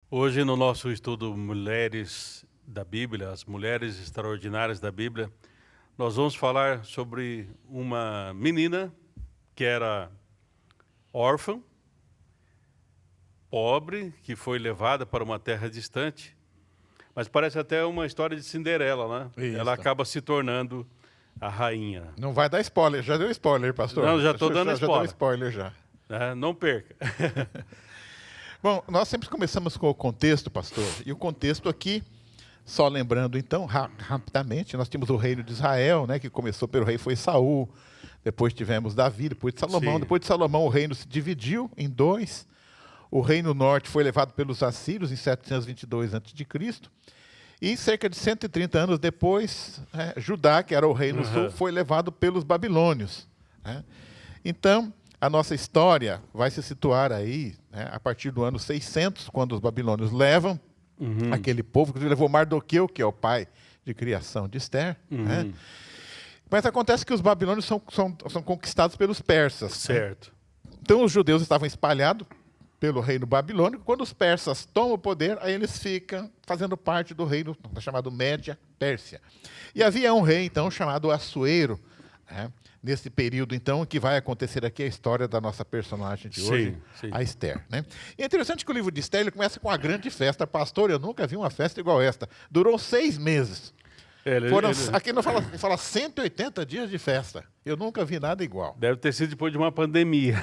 Hoje, no nosso estudo Mulheres da Bíblia, as mulheres extraordinárias da Bíblia, nós vamos falar sobre uma menina que era órfã, pobre, que foi levada para uma terra distante, mas parece até uma história de Cinderela, né? Ela Isso. acaba se tornando a rainha. Não vai dar spoiler, já deu spoiler, pastor. Não, já estou dando Já deu spoiler, spoiler já. né? Não perca. Bom, nós sempre começamos com o contexto, pastor. E o contexto aqui, só lembrando então, rapidamente, nós tínhamos o reino de Israel, né, que começou pelo rei foi Saul, depois tivemos Davi, depois de Salomão. Sim. Depois de Salomão o reino se dividiu em dois. O reino norte foi levado pelos assírios em 722 a.C. E cerca de 130 anos depois, Judá, que era o reino sul, foi levado pelos babilônios, né? Então, a nossa história vai se situar aí, né, a partir do ano 600, quando os babilônios levam aquele povo, que levou Mardoqueu, que é o pai de criação de Esther, né? Mas acontece que os babilônios são conquistados pelos persas, né? Certo. Então, os judeus estavam espalhados pelo reino babilônico. Quando os persas tomam o poder, aí eles ficam fazendo parte do reino chamado Média Pérsia. E havia um rei, então, chamado Assuero, né? Nesse período, então, que vai acontecer aqui a história da nossa personagem de hoje, Sim. a Esther, né? E é interessante que o livro de Esther ele começa com uma grande festa. Pastor, eu nunca vi uma festa igual esta. Durou 6 meses. Aqui não fala 180 dias de festa. Eu nunca vi nada igual. Deve ter sido depois de uma pandemia.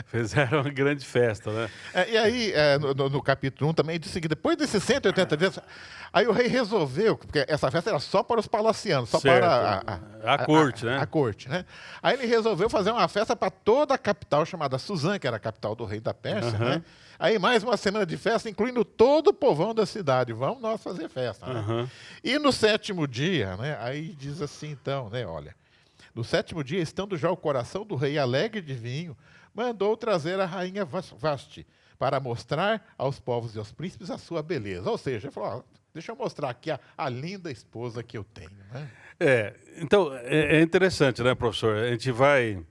Fizeram uma grande festa, né? E aí, no capítulo 1 também diz que depois desses 180 dias, aí o rei resolveu, porque essa festa era só para os palacianos, só Certo. para A corte, né? A corte, né? Aí ele resolveu fazer uma festa para toda a capital, chamada Suzã, que era a capital do rei da Pérsia, né? Aí mais uma semana de festa, incluindo todo o povão da cidade. Vamos nós fazer festa, né? E no 7º dia, né? Aí diz assim, então, né? Olha, no 7º dia, estando já o coração do rei alegre de vinho, mandou trazer a rainha Vasti para mostrar aos povos e aos príncipes a sua beleza. Ou seja, ele falou, deixa eu mostrar aqui a linda esposa que eu tenho, né? Então, é interessante, né, professor? A gente vai...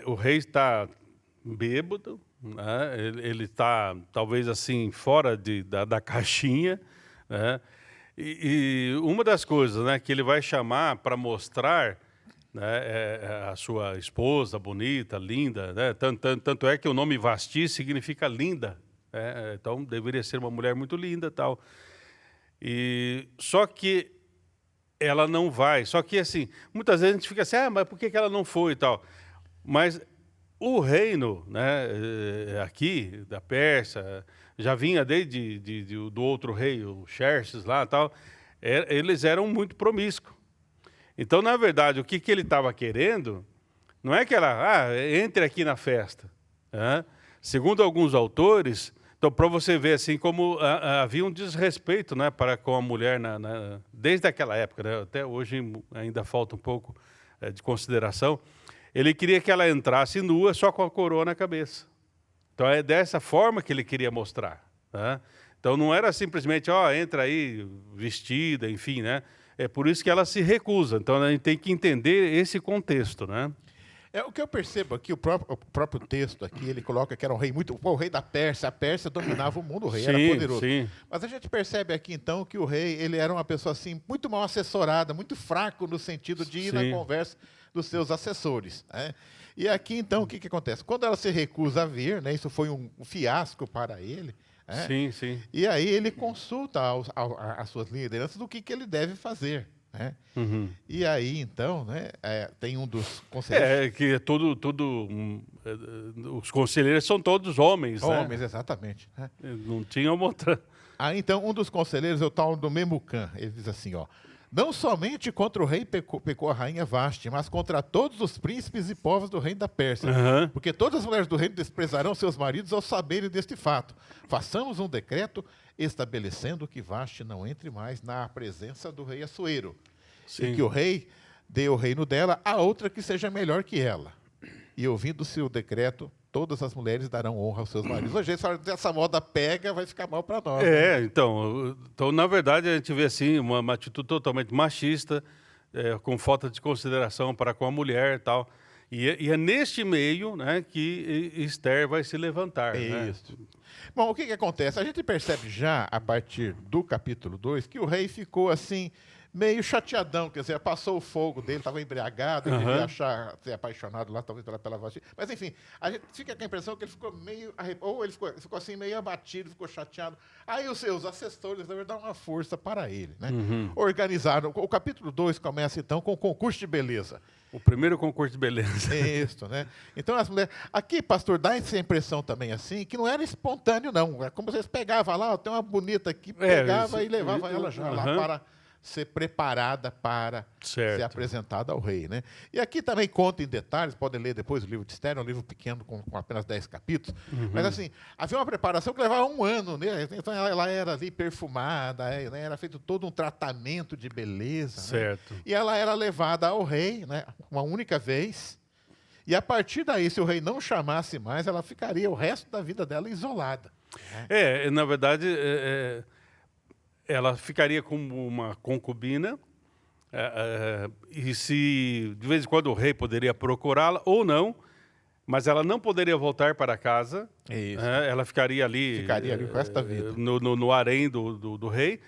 o rei está bêbado, né? Ele está, talvez assim, fora da caixinha, né? E uma das coisas, né, que ele vai chamar para mostrar, né, a sua esposa bonita, linda, né? Tanto é que o nome Vasti significa linda, né? Então deveria ser uma mulher muito linda, tal. E só que ela não vai. Só que assim, muitas vezes a gente fica assim, mas por que ela não foi e tal? Mas o reino, né, aqui da Pérsia já vinha desde do outro rei, o Xerxes lá, tal. Eles eram muito promíscuos. Então, na verdade, o que ele estava querendo não é que ela entre aqui na festa, né? Segundo alguns autores, então para você ver assim como havia um desrespeito, né, para com a mulher desde aquela época, né? Até hoje ainda falta um pouco de consideração. Ele queria que ela entrasse nua, só com a coroa na cabeça. Então é dessa forma que ele queria mostrar, né? Então não era simplesmente, entra aí vestida, enfim, né? É por isso que ela se recusa. Então a gente tem que entender esse contexto, né? O que eu percebo aqui, o próprio texto aqui, ele coloca que era um rei o rei da Pérsia. A Pérsia dominava o mundo, o rei era poderoso. Sim. Mas a gente percebe aqui, então, que o rei ele era uma pessoa assim, muito mal assessorada, muito fraco no sentido de ir na conversa dos seus assessores, né? E aqui, então, o que acontece? Quando ela se recusa a vir, né, isso foi um fiasco para ele, né? Sim. E aí ele consulta as suas lideranças do que ele deve fazer, né? E aí, então, né, tem um dos conselheiros... que os conselheiros são todos homens, né? Homens, exatamente, né? Não tinha uma outra... Aí, então, um dos conselheiros é o tal do Memucã. Ele diz assim, não somente contra o rei pecou a rainha Vasti, mas contra todos os príncipes e povos do reino da Pérsia. Porque todas as mulheres do reino desprezarão seus maridos ao saberem deste fato. Façamos um decreto estabelecendo que Vasti não entre mais na presença do rei Assuero. E que o rei dê o reino dela a outra que seja melhor que ela. E ouvindo-se o decreto, todas as mulheres darão honra aos seus maridos. Hoje, se essa moda pega, vai ficar mal para nós. Né? Então, na verdade, a gente vê assim uma atitude totalmente machista, com falta de consideração para com a mulher e tal, E é neste meio, né, que Esther vai se levantar. Isso. Bom, o que acontece? A gente percebe já, a partir do capítulo 2, que o rei ficou assim, meio chateadão, quer dizer, passou o fogo dele, estava embriagado, ele devia ser apaixonado lá, talvez pela Vasti. Mas, enfim, a gente fica com a impressão que ele ficou meio... Ou ele ficou assim, meio abatido, ficou chateado. Aí os seus assessores devem dar uma força para ele, né? Organizaram. O capítulo 2 começa, então, com o concurso de beleza. O primeiro concurso de beleza. Isso, né? Então, as mulheres... Aqui, pastor, dá essa impressão também, assim, que não era espontâneo, não. É como vocês pegavam lá, tem uma bonita aqui, pegava e levava ela já lá para ser preparada para ser apresentada ao rei, né? E aqui também conta em detalhes, podem ler depois o livro de Esther, é um livro pequeno com apenas 10 capítulos, mas assim, havia uma preparação que levava 1 ano, né? Então ela era ali perfumada, né? Era feito todo um tratamento de beleza, certo. Né? E ela era levada ao rei, né? Uma única vez, e a partir daí, se o rei não chamasse mais, ela ficaria o resto da vida dela isolada. Né? Na verdade... ela ficaria como uma concubina, e se de vez em quando o rei poderia procurá-la ou não, mas ela não poderia voltar para casa. Ela ficaria ali o resto da vida. No harém do rei.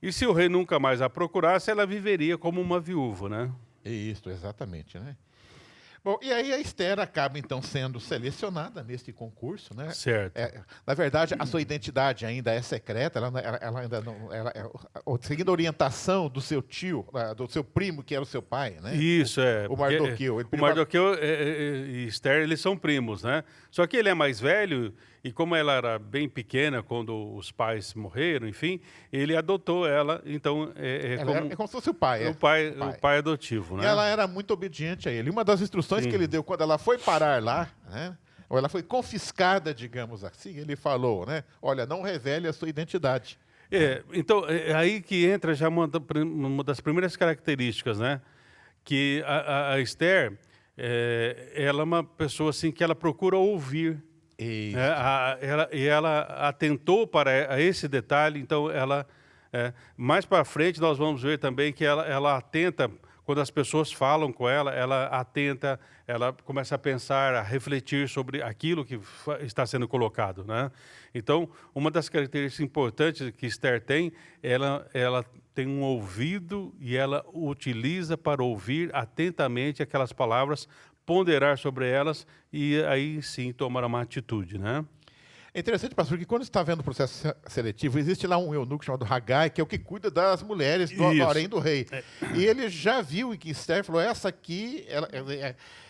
E se o rei nunca mais a procurasse, ela viveria como uma viúva, né? Isso, exatamente, né? Bom, e aí a Esther acaba, então, sendo selecionada neste concurso, né? Certo. Na verdade, a sua identidade ainda é secreta, ela ainda não... seguindo a orientação do seu tio, do seu primo, que era o seu pai, né? Isso, O Mardoqueu. O Mardoqueu e Esther, eles são primos, né? Só que ele é mais velho, e como ela era bem pequena quando os pais morreram, enfim, ele adotou ela, então... É como se fosse o pai. O pai adotivo, né? E ela era muito obediente a ele. Uma das instruções que ele deu quando ela foi parar lá, né? Ou ela foi confiscada, digamos assim, ele falou, né? Olha, não revele a sua identidade. Então, é aí que entra já uma das primeiras características, né? Que a Esther, ela é uma pessoa assim que ela procura ouvir. Isso. Ela atentou para esse detalhe, então ela... mais para frente nós vamos ver também que ela atenta... Quando as pessoas falam com ela atenta, ela começa a pensar, a refletir sobre aquilo que está sendo colocado, né? Então, uma das características importantes que Esther tem, ela tem um ouvido e ela utiliza para ouvir atentamente aquelas palavras, ponderar sobre elas e aí sim tomar uma atitude, né? É interessante, pastor, que quando você está vendo o processo seletivo, existe lá um eunuco chamado Hagai, que é o que cuida das mulheres do harém do rei. E ele já viu que Esther falou, essa aqui,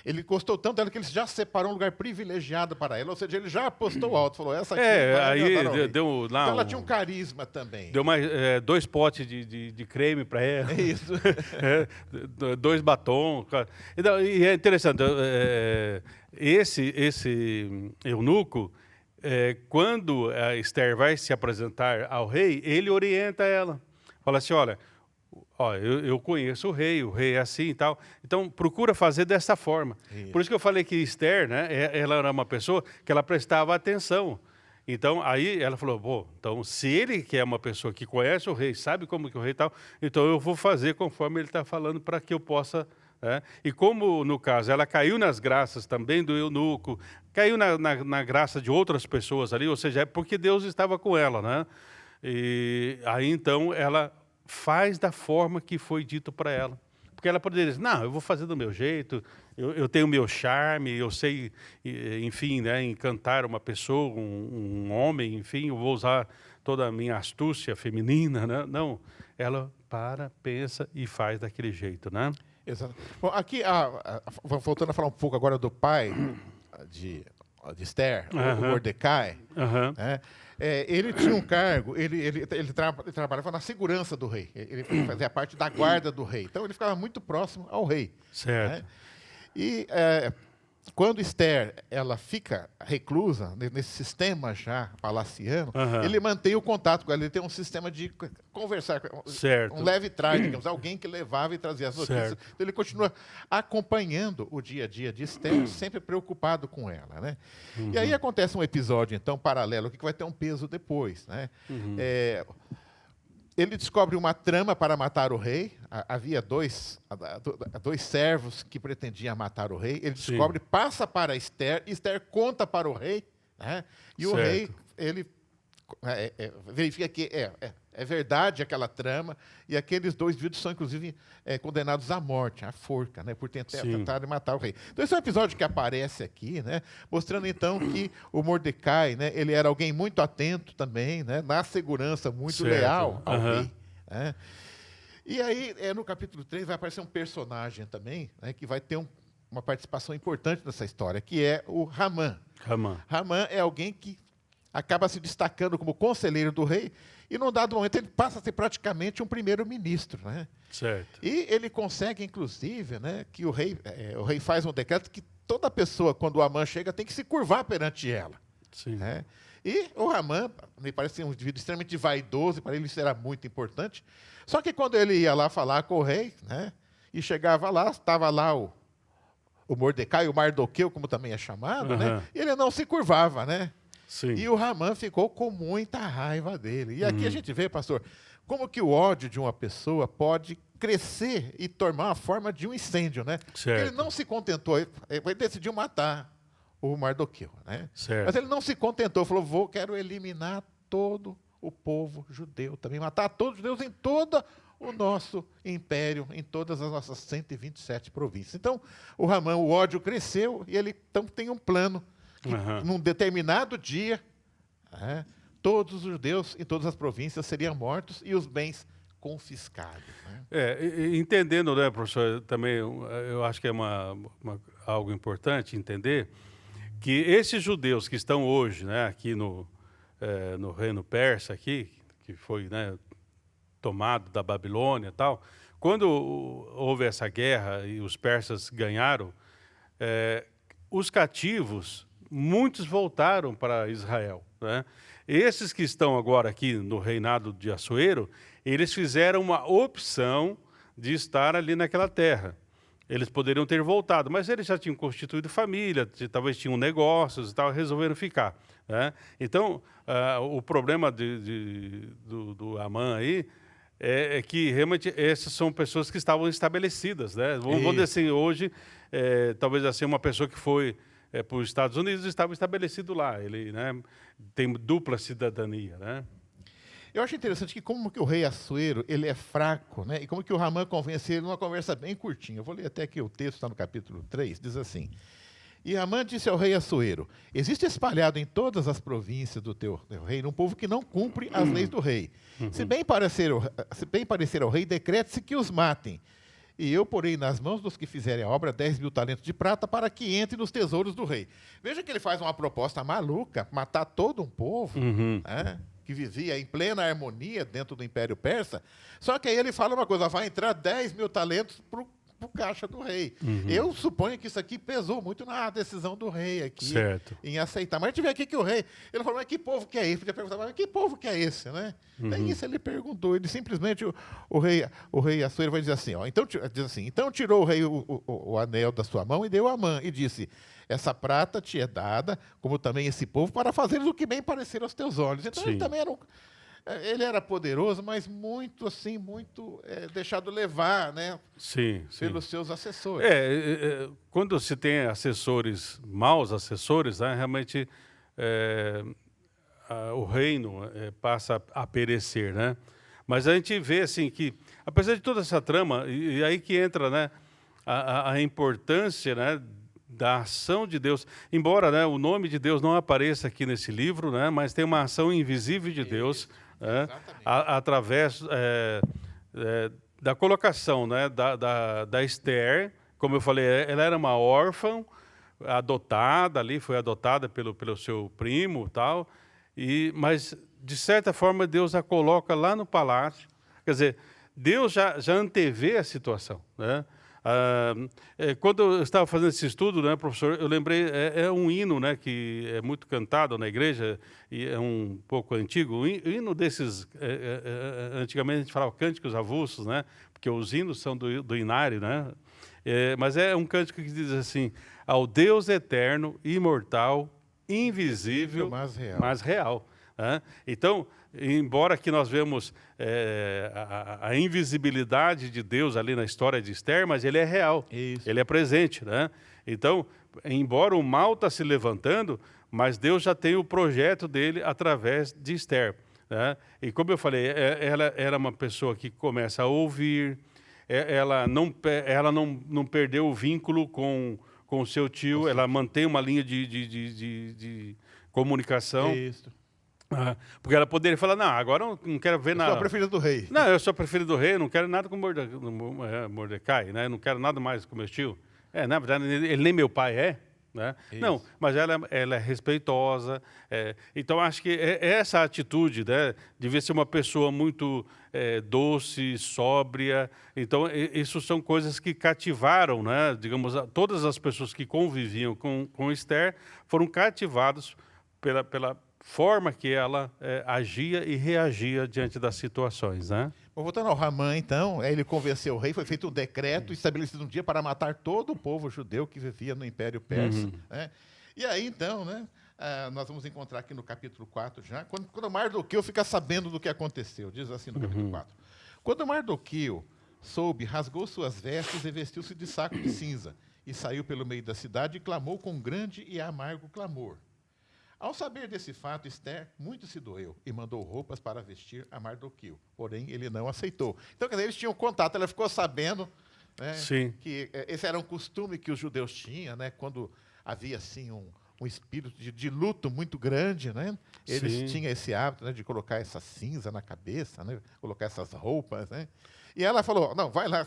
ele gostou tanto dela que ele já separou um lugar privilegiado para ela, ou seja, ele já apostou alto, falou, essa aqui vai agradar ao rei. Deu lá então ela tinha um carisma também. Deu mais 2 potes de creme para ela. Isso. 2 batons. Então, e é interessante, esse eunuco, quando a Esther vai se apresentar ao rei, ele orienta ela. Fala assim, olha, eu conheço o rei é assim e tal. Então, procura fazer dessa forma. Isso. Por isso que eu falei que Esther, né, ela era uma pessoa que ela prestava atenção. Então, aí ela falou, então, se ele que é uma pessoa que conhece o rei, sabe como que o rei tal, então eu vou fazer conforme ele está falando para que eu possa... E como, no caso, ela caiu nas graças também do eunuco, caiu na graça de outras pessoas ali, ou seja, é porque Deus estava com ela, né? E aí, então, ela faz da forma que foi dito para ela. Porque ela poderia dizer, não, eu vou fazer do meu jeito, eu tenho o meu charme, eu sei, enfim, né, encantar uma pessoa, um homem, enfim, eu vou usar toda a minha astúcia feminina, né? Não, ela pensa e faz daquele jeito, né? Exato. Bom, aqui, voltando a falar um pouco agora do pai de Esther, o Mordecai, né? Ele tinha um cargo, ele trabalhava na segurança do rei, ele fazia parte da guarda do rei, então ele ficava muito próximo ao rei. Certo. Né? E quando Esther ela fica reclusa nesse sistema já palaciano, ele mantém o contato com ela, ele tem um sistema de conversar, um leve trás, digamos, alguém que levava e trazia as notícias. Então ele continua acompanhando o dia a dia de Esther, sempre preocupado com ela, né? E aí acontece um episódio, então, paralelo, que vai ter um peso depois, né? ele descobre uma trama para matar o rei. Havia dois servos que pretendiam matar o rei. Ele descobre, passa para Esther. Esther conta para o rei, né? E certo. O rei, ele verifica que é verdade aquela trama, e aqueles 2 indivíduos são, inclusive, condenados à morte, à forca, né, por tentar matar o rei. Então, esse é um episódio que aparece aqui, né, mostrando, então, que o Mordecai, né, ele era alguém muito atento também, né, na segurança, muito leal ao rei. Né. E aí, no capítulo 3, vai aparecer um personagem também, né, que vai ter uma participação importante nessa história, que é o Hamã. Hamã é alguém que acaba se destacando como conselheiro do rei, e num dado momento ele passa a ser praticamente um primeiro-ministro, né? Certo. E ele consegue, inclusive, né, que o rei faz um decreto que toda pessoa, quando o Hamã chega, tem que se curvar perante ela. Sim. Né? E o Hamã me parece um indivíduo extremamente vaidoso, e para ele isso era muito importante. Só que quando ele ia lá falar com o rei, né, e chegava lá, estava lá o Mordecai, o Mardoqueu, como também é chamado, né, e ele não se curvava, né? Sim. E o Hamã ficou com muita raiva dele. E aqui a gente vê, pastor, como que o ódio de uma pessoa pode crescer e tomar uma forma de um incêndio, né? Certo. Ele não se contentou, ele decidiu matar o Mardoqueu, né? Certo. Mas ele não se contentou, falou, quero eliminar todo o povo judeu também, matar todos os judeus em todo o nosso império, em todas as nossas 127 províncias. Então, o Hamã, o ódio cresceu, e ele então tem um plano. Num determinado dia, todos os judeus em todas as províncias seriam mortos e os bens confiscados. Né? Entendendo, né, professor, também eu acho que é algo importante entender que esses judeus que estão hoje, né, aqui no reino persa, aqui, que foi, né, tomado da Babilônia e tal, quando houve essa guerra e os persas ganharam, os cativos, muitos voltaram para Israel, né? Esses que estão agora aqui no reinado de Assuero, eles fizeram uma opção de estar ali naquela terra. Eles poderiam ter voltado, mas eles já tinham constituído família, talvez tinham negócios e tal, resolveram ficar, né? Então, o problema do Hamã aí é que realmente essas são pessoas que estavam estabelecidas, né? Vamos dizer assim, hoje, talvez assim, uma pessoa que foi para os Estados Unidos estava estabelecido lá. Ele, né, tem dupla cidadania, né? Eu acho interessante que como que o rei Assuero, ele é fraco, né? E como que o Hamã convence ele numa conversa bem curtinha. Eu vou ler até aqui o texto, está no capítulo 3, diz assim: E Hamã disse ao rei Assuero, existe espalhado em todas as províncias do teu reino um povo que não cumpre as leis do rei. Se bem parecer ao rei, decrete-se que os matem. E eu porei nas mãos dos que fizerem a obra 10.000 talentos de prata para que entre nos tesouros do rei. Veja que ele faz uma proposta maluca, matar todo um povo, né, que vivia em plena harmonia dentro do Império Persa. Só que aí ele fala uma coisa, vai entrar 10.000 talentos para o caixa do rei. Eu suponho que isso aqui pesou muito na decisão do rei aqui, em aceitar. Mas a gente vê aqui que o rei, ele falou, mas que povo que é esse? Podia perguntar, mas que povo que é esse, né? Daí isso ele perguntou, ele simplesmente, o rei Assuero vai dizer assim, então tirou o rei o anel da sua mão e deu a Hamã, e disse, essa prata te é dada, como também esse povo, para fazeres o que bem parecer aos teus olhos. Então ele também ele era poderoso, mas muito assim, deixado levar, né? Pelos seus assessores. Quando se tem assessores, maus assessores, né, realmente o reino passa a perecer, né? Mas a gente vê assim que, apesar de toda essa trama, e aí que entra, né, a importância, né, da ação de Deus, embora, né, o nome de Deus não apareça aqui nesse livro, né, mas tem uma ação invisível de Deus, através da colocação, né, da Esther. Como eu falei, ela era uma órfã, adotada ali, foi adotada pelo seu primo, tal, mas de certa forma Deus a coloca lá no palácio. Quer dizer, Deus já antevê a situação, né? Quando eu estava fazendo esse estudo, né, professor, eu lembrei, é um hino, né, que é muito cantado na igreja, e é um pouco antigo, o hino desses, antigamente a gente falava cânticos avulsos, né, porque os hinos são do inário, né, mas é um cântico que diz assim, ao Deus eterno, imortal, invisível, mas real. né? Então, embora que nós vemos a invisibilidade de Deus ali na história de Esther, mas ele é real, Isso. ele é presente, né? Então, embora o mal está se levantando, mas Deus já tem o projeto dele através de Esther, né? E como eu falei, ela era uma pessoa que começa a ouvir, ela não perdeu o vínculo com o seu tio, ela mantém uma linha de comunicação. Isso. Porque ela poderia falar, não, agora eu não quero ver Eu nada. sou a preferida do rei. Não, eu sou a preferida do rei, eu não quero nada com Mordecai, né? Não quero nada mais com meu tio. Na verdade, ele nem meu pai é. Né? Não, mas ela é respeitosa. Então, acho que essa atitude, né, devia ser uma pessoa muito doce, sóbria. Então, isso são coisas que cativaram, né, digamos, todas as pessoas que conviviam com Esther foram cativados pela forma que ela agia e reagia diante das situações, né? Bom, voltando ao Hamã, então, ele convenceu o rei, foi feito um decreto estabelecido um dia para matar todo o povo judeu que vivia no Império Persa. Né? E aí, então, né, nós vamos encontrar aqui no capítulo 4 já, quando Mardoqueu fica sabendo do que aconteceu, diz assim no capítulo 4. Quando Mardoqueu soube, rasgou suas vestes e vestiu-se de saco de cinza, e saiu pelo meio da cidade e clamou com grande e amargo clamor. Ao saber desse fato, Esther muito se doeu e mandou roupas para vestir a Mardoqueu. Porém, ele não aceitou. Então, quer dizer, eles tinham contato, ela ficou sabendo, né, que esse era um costume que os judeus tinham, né, quando havia assim um espírito de luto muito grande, né? Eles tinham esse hábito, né, de colocar essa cinza na cabeça, né, colocar essas roupas. Né? E ela falou, não, vai lá,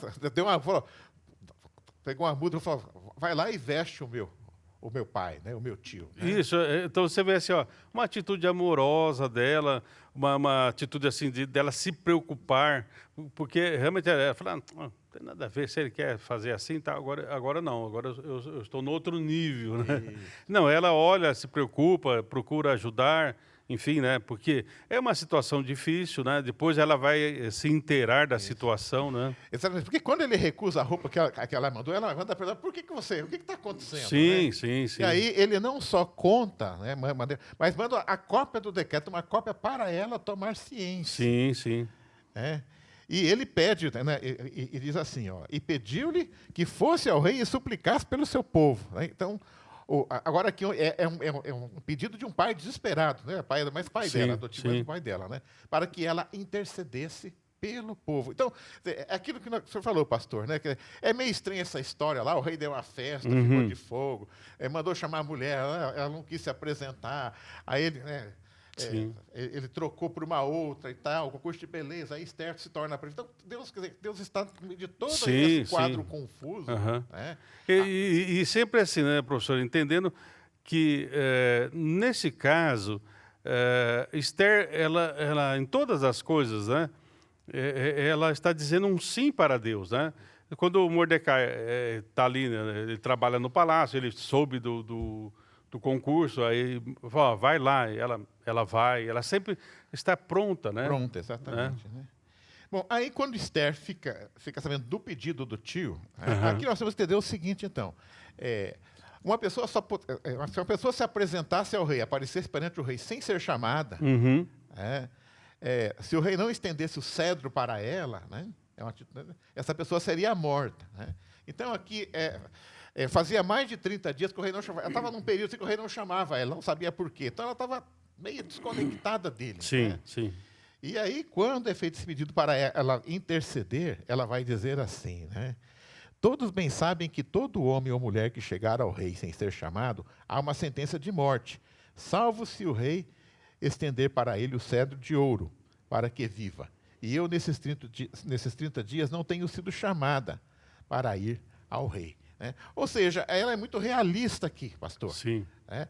pegou uma muda e falou, vai lá e veste o meu pai, né, o meu tio. Né? Isso, então você vê assim, ó, uma atitude amorosa dela, uma atitude assim dela se preocupar, porque realmente ela fala, não tem nada a ver, se ele quer fazer assim, tá, agora não, agora eu estou no outro nível. Né? Não, ela olha, se preocupa, procura ajudar, enfim, né? Porque é uma situação difícil, né? Depois ela vai se inteirar da situação, né? Exatamente, porque quando ele recusa a roupa que ela mandou, ela manda perguntar, o que está acontecendo? Sim, né? sim. E aí ele não só conta, né, mas manda a cópia do decreto, uma cópia para ela tomar ciência. Sim. E ele pede, né, e diz assim, ó, e pediu-lhe que fosse ao rei e suplicasse pelo seu povo. Né? Então, agora aqui é um pedido de um pai desesperado, né? Pai dela, adotivo do pai dela, né? Para que ela intercedesse pelo povo. Então, é aquilo que o senhor falou, pastor, né? Que é meio estranha essa história lá, o rei deu uma festa, ficou de fogo, mandou chamar a mulher, ela não quis se apresentar, aí ele, né, ele trocou por uma outra e tal, concurso de beleza, aí Esther se torna a presidente. Então, Deus está no meio de todo esse quadro confuso. Né? E sempre assim, né, professor, entendendo que, nesse caso, Esther, ela, em todas as coisas, né, ela está dizendo um sim para Deus, né? Quando o Mordecai está ali, né, ele trabalha no palácio, ele soube do concurso, aí fala, vai lá, ela vai, ela sempre está pronta, né? Pronta, exatamente. Né? Bom, aí quando Esther fica sabendo do pedido do tio, aqui nós temos que entender o seguinte, então, se uma pessoa se apresentasse ao rei, aparecesse perante o rei sem ser chamada, se o rei não estendesse o cedro para ela, né, essa pessoa seria morta. Né? Então aqui fazia mais de 30 dias que o rei não chamava. Ela estava num período que o rei não chamava ela, não sabia por quê. Então ela estava meio desconectada dele. Sim. E aí, quando é feito esse pedido para ela interceder, ela vai dizer assim, né? Todos bem sabem que todo homem ou mulher que chegar ao rei sem ser chamado, há uma sentença de morte, salvo se o rei estender para ele o cedro de ouro, para que viva. E eu, nesses 30 dias, não tenho sido chamada para ir ao rei. Né? Ou seja, ela é muito realista aqui, pastor. Sim.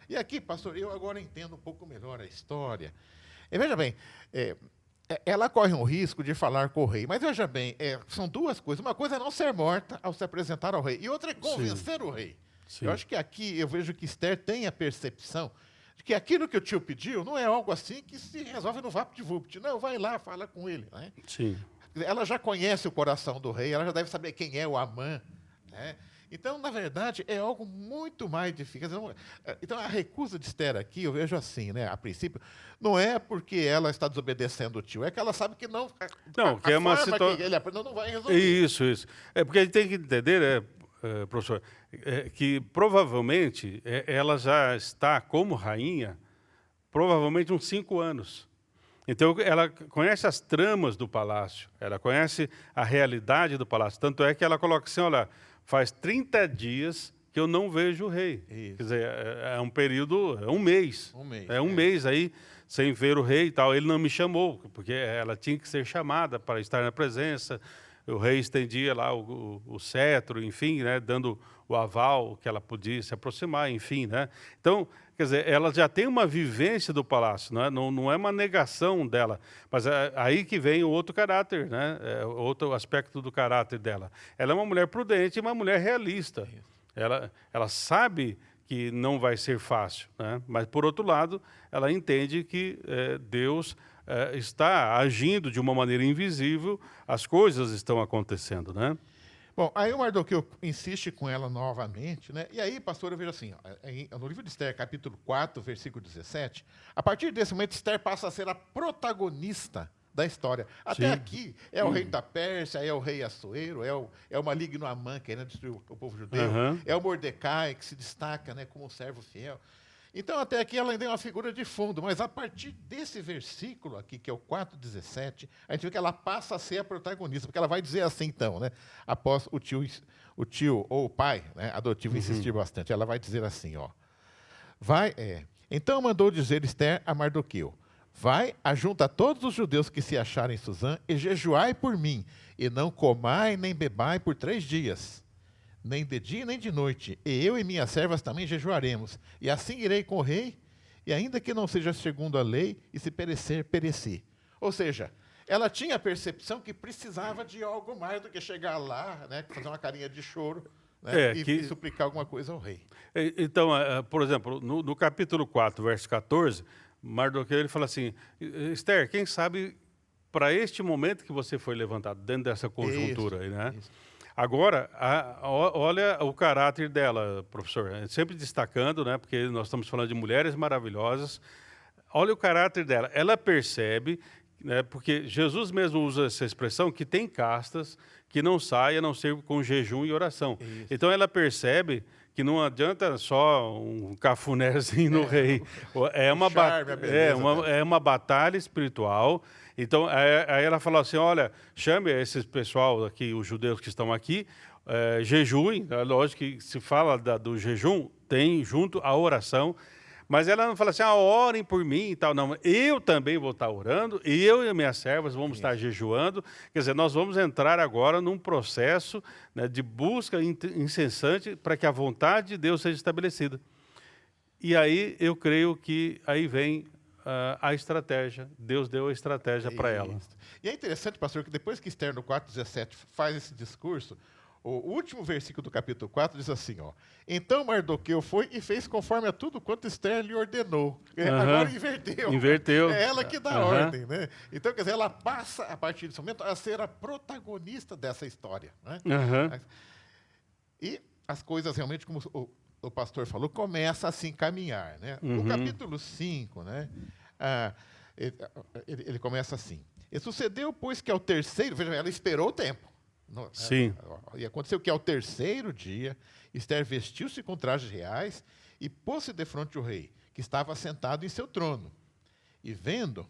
E aqui, pastor, eu agora entendo um pouco melhor a história. Veja bem, ela corre um risco de falar com o rei, mas veja bem, são duas coisas. Uma coisa é não ser morta ao se apresentar ao rei, e outra é convencer o rei. Sim. Eu acho que aqui eu vejo que Esther tem a percepção de que aquilo que o tio pediu não é algo assim que se resolve no vapt-vupt. Não, vai lá, fala com ele. Né? Sim. Ela já conhece o coração do rei, ela já deve saber quem é o Amã. Né? Então, na verdade, é algo muito mais difícil. Então, a recusa de Esther aqui, eu vejo assim, né? A princípio, não é porque ela está desobedecendo o tio, é que ela sabe que não. Não, que é uma situação. Que ele aprendeu não vai resolver. Isso. É porque a gente tem que entender, professor, que provavelmente ela já está como rainha, provavelmente uns 5 anos. Então, ela conhece as tramas do palácio, ela conhece a realidade do palácio. Tanto é que ela coloca assim, olha, faz 30 dias que eu não vejo o rei. Isso. Quer dizer, é um período, é um mês. É um mês aí, sem ver o rei e tal. Ele não me chamou, porque ela tinha que ser chamada para estar na presença. O rei estendia lá o cetro, enfim, né, dando o aval que ela podia se aproximar, enfim, né? Então, quer dizer, ela já tem uma vivência do palácio, né? Não é uma negação dela, mas é aí que vem o outro caráter, né? Outro aspecto do caráter dela. Ela é uma mulher prudente e uma mulher realista. Ela sabe que não vai ser fácil, né? Mas, por outro lado, ela entende que Deus está agindo de uma maneira invisível, as coisas estão acontecendo, né? Bom, aí o Mardoqueu insiste com ela novamente, né? E aí, pastor, eu vejo assim, ó, no livro de Esther, capítulo 4, versículo 17, a partir desse momento, Esther passa a ser a protagonista da história. Até aqui, é o rei da Pérsia, é o rei Assuero, é o maligno Amã querendo destruir o povo judeu, é o Mordecai que se destaca, né, como um servo fiel. Então, até aqui ela ainda é uma figura de fundo, mas a partir desse versículo aqui, que é o 4,17, a gente vê que ela passa a ser a protagonista, porque ela vai dizer assim, então, né, após o tio ou o pai, né, adotivo insistir bastante, ela vai dizer assim, ó, então mandou dizer Esther a Mardoqueu, vai, ajunta todos os judeus que se acharem em Suzã e jejuai por mim, e não comai nem bebai por 3 dias. Nem de dia nem de noite, e eu e minhas servas também jejuaremos, e assim irei com o rei, e ainda que não seja segundo a lei, e se perecer, pereci. Ou seja, ela tinha a percepção que precisava de algo mais do que chegar lá, né, fazer uma carinha de choro, né, e suplicar alguma coisa ao rei. Então, por exemplo, no capítulo 4, verso 14, Mardoqueu ele fala assim, Esther, quem sabe para este momento que você foi levantado, dentro dessa conjuntura aí, né? Isso. Agora, olha o caráter dela, professor, sempre destacando, né, porque nós estamos falando de mulheres maravilhosas, olha o caráter dela, ela percebe, né, porque Jesus mesmo usa essa expressão, que tem castas que não saem a não ser com jejum e oração. Isso. Então ela percebe que não adianta só um cafunézinho no rei, é uma batalha espiritual. Então, aí ela falou assim, olha, chame esse pessoal aqui, os judeus que estão aqui, jejuem, lógico que se fala do jejum, tem junto a oração, mas ela não fala assim, orem por mim e tal, não, eu também vou estar orando, eu e minhas servas vamos estar jejuando, quer dizer, nós vamos entrar agora num processo, né, de busca incessante para que a vontade de Deus seja estabelecida. E aí eu creio que aí vem a estratégia, Deus deu a estratégia para ela. E é interessante, pastor, que depois que Esther no 4,17 faz esse discurso, o último versículo do capítulo 4 diz assim, ó, então Mardoqueu foi e fez conforme a tudo quanto Esther lhe ordenou. Agora inverteu. Inverteu. É ela que dá ordem, né? Então, quer dizer, ela passa, a partir desse momento, a ser a protagonista dessa história. Né? E as coisas realmente, como o pastor falou, começam a se encaminhar. Né? No capítulo 5, né, ele começa assim. E sucedeu, pois, que ao terceiro... Veja, ela esperou o tempo. Sim. E aconteceu que ao terceiro dia, Esther vestiu-se com trajes reais e pôs-se defronte do rei, que estava sentado em seu trono. E vendo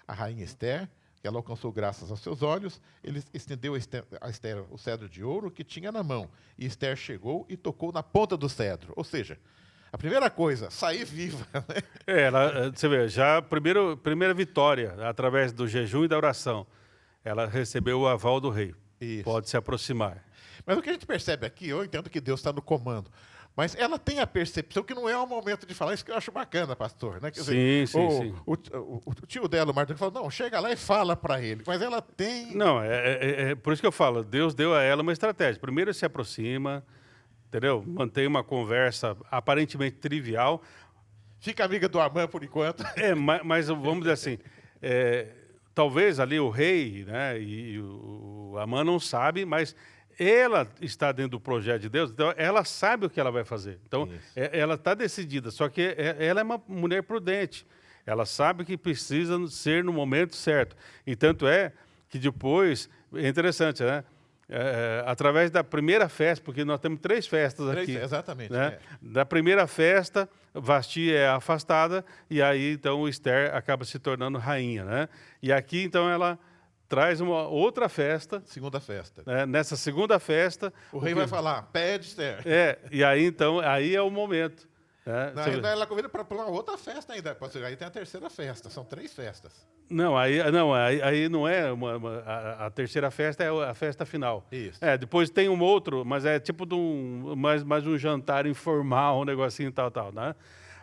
a rainha Esther, que ela alcançou graças aos seus olhos, ele estendeu a Esther o cedro de ouro que tinha na mão. E Esther chegou e tocou na ponta do cedro. Ou seja, a primeira coisa, sair viva. Né? Você vê, já a primeira vitória, através do jejum e da oração, ela recebeu o aval do rei. Isso. Pode se aproximar. Mas o que a gente percebe aqui, eu entendo que Deus está no comando, mas ela tem a percepção que não é o momento de falar, isso que eu acho bacana, pastor. Né? Quer dizer, sim. O tio dela, o Marta, falou, não, chega lá e fala para ele, mas ela tem... Não, é por isso que eu falo, Deus deu a ela uma estratégia. Primeiro se aproxima, entendeu? Mantém uma conversa aparentemente trivial. Fica amiga do Amã por enquanto. Mas vamos dizer assim, talvez ali o rei, né, e o Amã não sabe, mas ela está dentro do projeto de Deus, então ela sabe o que ela vai fazer. Então, ela está decidida, só que ela é uma mulher prudente. Ela sabe que precisa ser no momento certo. E tanto é que depois, é interessante, né? Através da primeira festa, porque nós temos 3 festas aqui. Exatamente. Né? Da primeira festa, Vasti é afastada, e aí, então, Esther acaba se tornando rainha. Né? E aqui, então, ela traz uma outra festa. Segunda festa. Né? Nessa segunda festa... O rei vai falar, pede, Esther. E aí, então, aí é o momento. Né? Não, ela convida para uma outra festa ainda. Aí tem a terceira festa, são 3 festas. Não, aí não é a terceira festa, é a festa final. Isso. Depois tem um outro, mas é tipo de mais um jantar informal, um negocinho tal, né?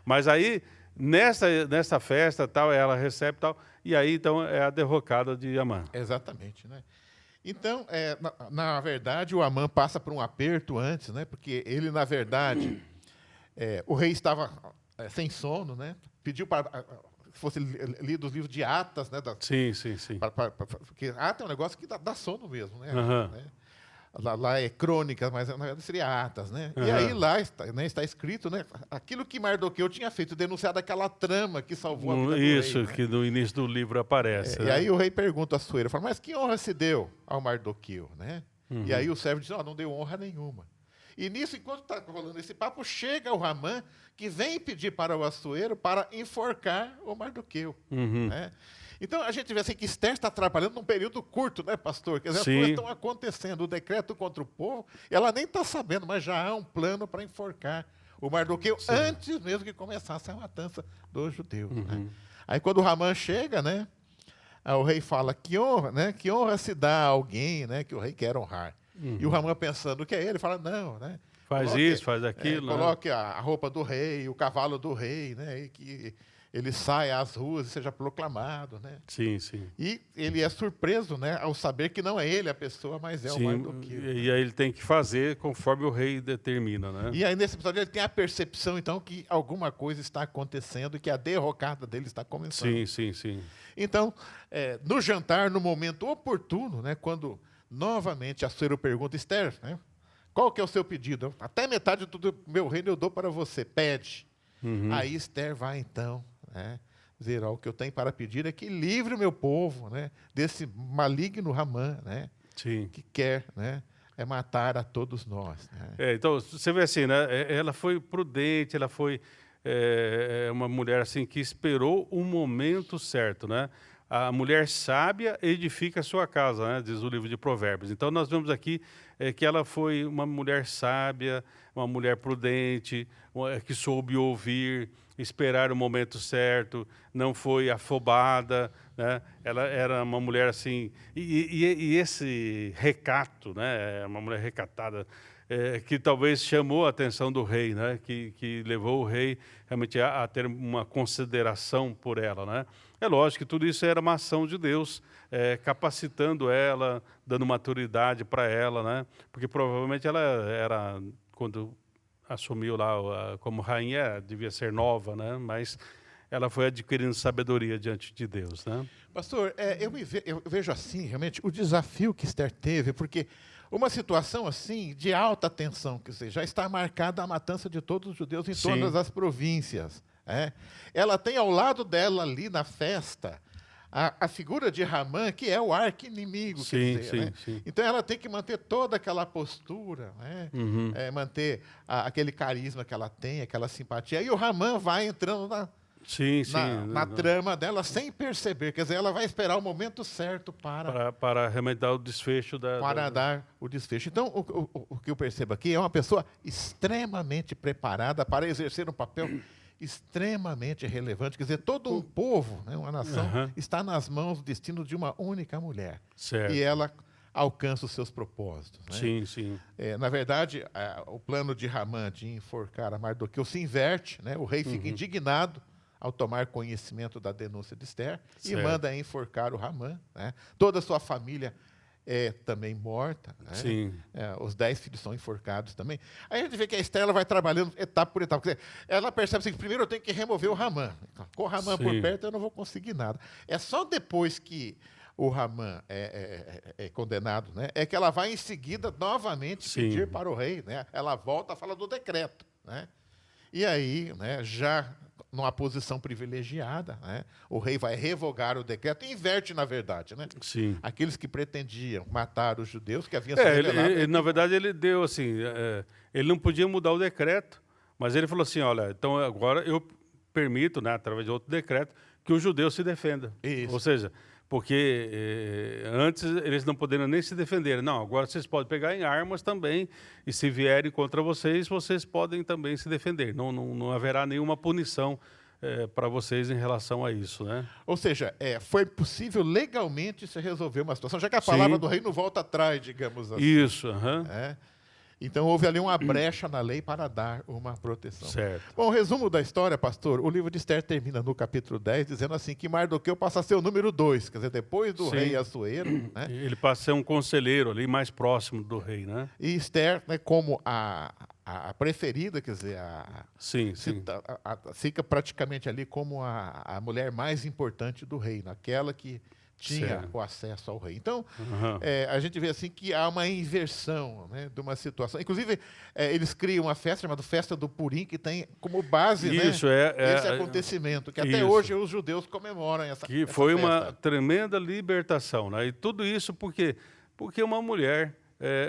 Mas aí, nessa festa, tal, ela recebe tal, e aí, então, é a derrocada de Amã. Exatamente, né? Então, na verdade, o Amã passa por um aperto antes, né? Porque ele, na verdade, o rei estava sem sono, né? Pediu para... fosse lido os livros de Atas, né? Sim. Porque Atas é um negócio que dá sono mesmo, né? Uhum. Né? Lá é crônicas, mas na verdade seria Atas, né? Uhum. E aí lá está escrito, né? Aquilo que Mardoqueu tinha feito, denunciado aquela trama que salvou a vida do rei. Isso, né? Que no início do livro aparece. E aí o rei pergunta a Suera, fala, mas que honra se deu ao Mardoqueu, né? Uhum. E aí o servo diz, não deu honra nenhuma. E nisso, enquanto está rolando esse papo, chega o Ramã, que vem pedir para o Assuero para enforcar o Mardoqueu. Uhum. Né? Então, a gente vê assim que Esther está trabalhando num período curto, né, pastor? Quer dizer, as Sim. coisas estão acontecendo, o decreto contra o povo, ela nem está sabendo, mas já há um plano para enforcar o Mardoqueu antes mesmo que começasse a matança dos judeus. Uhum. Né? Aí, quando o Ramã chega, né, o rei fala, que honra, né, que honra se dá a alguém, né, que o rei quer honrar. Uhum. E o Ramã, pensando que é ele, fala, não, né? Faz isso, faz aquilo. Coloque a roupa do rei, o cavalo do rei, né? E que ele saia às ruas e seja proclamado, né? Sim. E ele é surpreso, né? Ao saber que não é ele a pessoa, mas é o Mardoqueu. E aí ele tem que fazer conforme o rei determina, né? E aí nesse episódio ele tem a percepção, então, que alguma coisa está acontecendo, que a derrocada dele está começando. Sim. Então, no jantar, no momento oportuno, né? Quando novamente Assuero pergunta, Esther, né? Qual que é o seu pedido? Até metade do meu reino eu dou para você, pede. Uhum. Aí Esther vai então, né, dizer, o que eu tenho para pedir é que livre o meu povo, né, desse maligno Ramã, né, que quer, né, matar a todos nós. Né. Então, você vê assim, né, ela foi prudente, ela foi uma mulher assim que esperou o momento certo, né? A mulher sábia edifica a sua casa, né? Diz o livro de Provérbios. Então, nós vemos aqui que ela foi uma mulher sábia, uma mulher prudente, que soube ouvir, esperar o momento certo, não foi afobada, né? Ela era uma mulher assim... E esse recato, né? Uma mulher recatada, que talvez chamou a atenção do rei, né? Que levou o rei realmente a ter uma consideração por ela, né? É lógico que tudo isso era uma ação de Deus, capacitando ela, dando maturidade para ela, né? Porque provavelmente ela era, quando assumiu lá como rainha, devia ser nova, né? Mas ela foi adquirindo sabedoria diante de Deus, né? Pastor, eu vejo assim, realmente, o desafio que Esther teve, porque uma situação assim, de alta tensão, que já está marcada a matança de todos os judeus em todas as províncias. Ela tem ao lado dela ali na festa a figura de Ramã, que é o arqui-inimigo. Sim. Então ela tem que manter toda aquela postura, né? Uhum. Manter aquele carisma que ela tem, aquela simpatia. E o Ramã vai entrando na trama dela sem perceber. Quer dizer, ela vai esperar o momento certo para remediar o desfecho dar o desfecho. Então, o que eu percebo aqui é uma pessoa extremamente preparada para exercer um papel extremamente relevante. Quer dizer, todo um povo, né, uma nação, está nas mãos do destino de uma única mulher. Certo. E ela alcança os seus propósitos. Né? Sim. Na verdade, o plano de Ramã de enforcar a Mardoqueu se inverte. Né? O rei fica indignado ao tomar conhecimento da denúncia de Esther e manda enforcar o Ramã. Né? Toda a sua família é também morta. Né? Sim. Os 10 filhos são enforcados também. Aí a gente vê que a Esther ela vai trabalhando etapa por etapa. Quer dizer, ela percebe assim, que primeiro eu tenho que remover o Ramã. Com o Ramã por perto eu não vou conseguir nada. É só depois que o Ramã é condenado, né, é que ela vai em seguida novamente Sim. pedir para o rei, né? Ela volta a falar do decreto, né? E aí, né, já numa posição privilegiada, né, o rei vai revogar o decreto e inverte, na verdade, né? Sim. Aqueles que pretendiam matar os judeus, que haviam se rebelado. Na verdade, ele deu assim, ele não podia mudar o decreto, mas ele falou assim, olha, então agora eu permito, né, através de outro decreto, que o judeu se defenda. Isso. Ou seja, porque antes eles não poderiam nem se defender. Não, agora vocês podem pegar em armas também, e se vierem contra vocês, vocês podem também se defender. Não haverá nenhuma punição para vocês em relação a isso, né? Ou seja, foi possível legalmente se resolver uma situação, já que a palavra Sim. do rei não volta atrás, digamos assim. Isso, aham. Então houve ali uma brecha na lei para dar uma proteção. Certo. Bom, resumo da história, pastor, o livro de Esther termina no capítulo 10, dizendo assim, que Mardoqueu passa a ser o número 2, quer dizer, depois do Sim. rei Assuero, né? Ele passa a ser um conselheiro ali mais próximo do rei, né? E Esther, né, como a preferida, quer dizer, Sim, sim. fica praticamente ali como a mulher mais importante do reino, aquela que tinha Certo. o acesso ao rei. Então, Aham. a gente vê assim que há uma inversão, né, de uma situação. Inclusive, eles criam uma festa chamada Festa do Purim, que tem como base, Isso, né, esse acontecimento, que até isso. hoje os judeus comemoram essa Que essa foi uma festa. tremenda libertação, né? E tudo isso porque uma mulher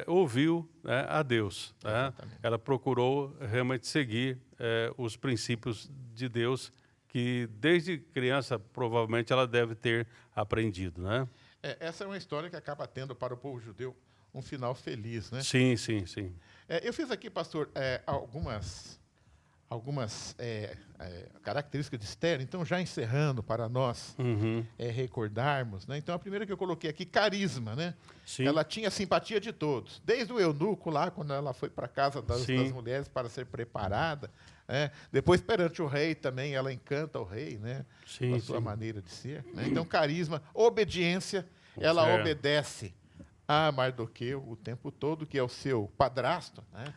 ouviu, né, a Deus, né? Exatamente. Ela procurou realmente seguir os princípios de Deus que desde criança provavelmente ela deve ter aprendido, né? Essa é uma história que acaba tendo para o povo judeu um final feliz, né? Sim, sim, sim. Eu fiz aqui, pastor, algumas características de Esther, então já encerrando para nós Uhum. recordarmos, né? Então a primeira que eu coloquei aqui, carisma, né? Sim. Ela tinha simpatia de todos, desde o eunuco lá, quando ela foi para a casa das mulheres para ser preparada, depois perante o rei também, ela encanta o rei, né? Sim, Com a sua sim. maneira de ser, né? Então carisma, obediência, ela Certo. obedece a Mardoqueu o tempo todo, que é o seu padrasto, né?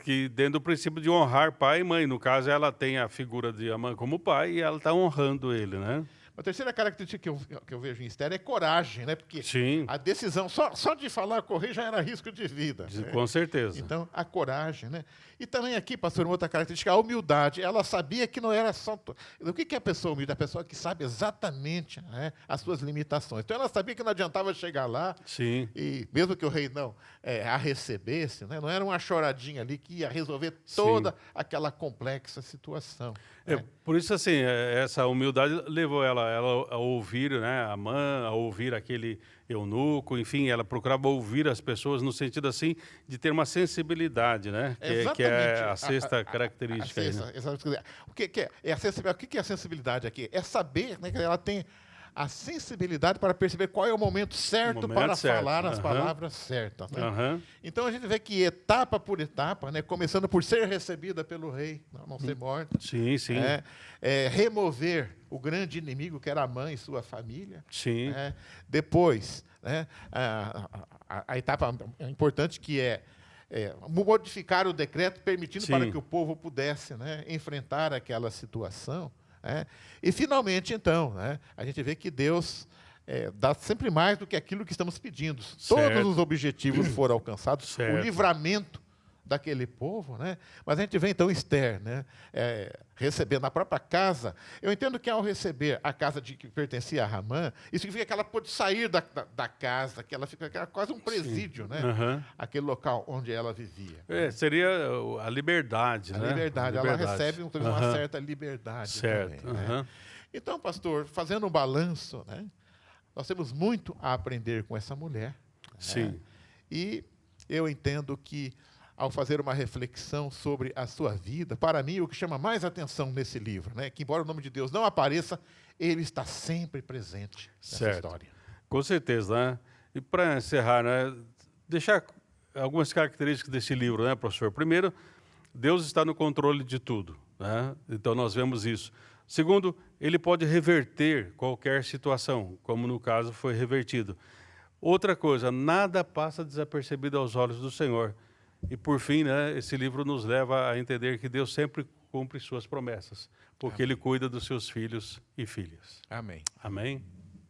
Que dentro do princípio de honrar pai e mãe. No caso, ela tem a figura de Amã como pai e ela está honrando ele, né? A terceira característica que eu vejo em Esther é coragem, né? Porque Sim. a decisão, só de falar correr já era risco de vida. Né? Com certeza. Então, a coragem, né? E também aqui, pastor, uma outra característica, a humildade. Ela sabia que não era só... O que é a pessoa humilde? A pessoa que sabe exatamente, né, as suas limitações. Então, ela sabia que não adiantava chegar lá, Sim. e mesmo que o rei não a recebesse, né, não era uma choradinha ali que ia resolver toda aquela complexa situação. Por isso, assim, essa humildade levou ela a ouvir, né, Amã, a ouvir aquele eunuco, enfim, ela procurava ouvir as pessoas no sentido, assim, de ter uma sensibilidade, né, que é a sexta característica. Aí, né? O que é a sensibilidade aqui? É saber, né, que ela tem a sensibilidade para perceber qual é o momento certo para falar as palavras certas. Né? Então a gente vê que etapa por etapa, né, começando por ser recebida pelo rei, não ser morta. Sim, sim. Remover o grande inimigo que era Amã e sua família. Sim. Depois, né, a etapa importante que é modificar o decreto, permitindo para que o povo pudesse, né, enfrentar aquela situação. E, finalmente, então, né, a gente vê que Deus dá sempre mais do que aquilo que estamos pedindo. Todos os objetivos foram alcançados, o livramento daquele povo, né? Mas a gente vê, então, Esther, né, recebendo na própria casa. Eu entendo que, ao receber a casa que pertencia a Ramã, isso significa que ela pôde sair da casa, que ela fica quase um presídio, né? Aquele local onde ela vivia. Seria a liberdade, né? A liberdade. Ela recebe uma certa liberdade também. Né? Então, pastor, fazendo um balanço, né, nós temos muito a aprender com essa mulher. Sim. Né? E eu entendo que, ao fazer uma reflexão sobre a sua vida, para mim, o que chama mais atenção nesse livro, né, que, embora o nome de Deus não apareça, ele está sempre presente nessa história. Com certeza, né? E para encerrar, né, deixar algumas características desse livro, né, professor? Primeiro, Deus está no controle de tudo, né? Então nós vemos isso. Segundo, ele pode reverter qualquer situação, como no caso foi revertido. Outra coisa, nada passa desapercebido aos olhos do Senhor. E, por fim, né, esse livro nos leva a entender que Deus sempre cumpre suas promessas, porque Ele cuida dos seus filhos e filhas. Amém. Amém?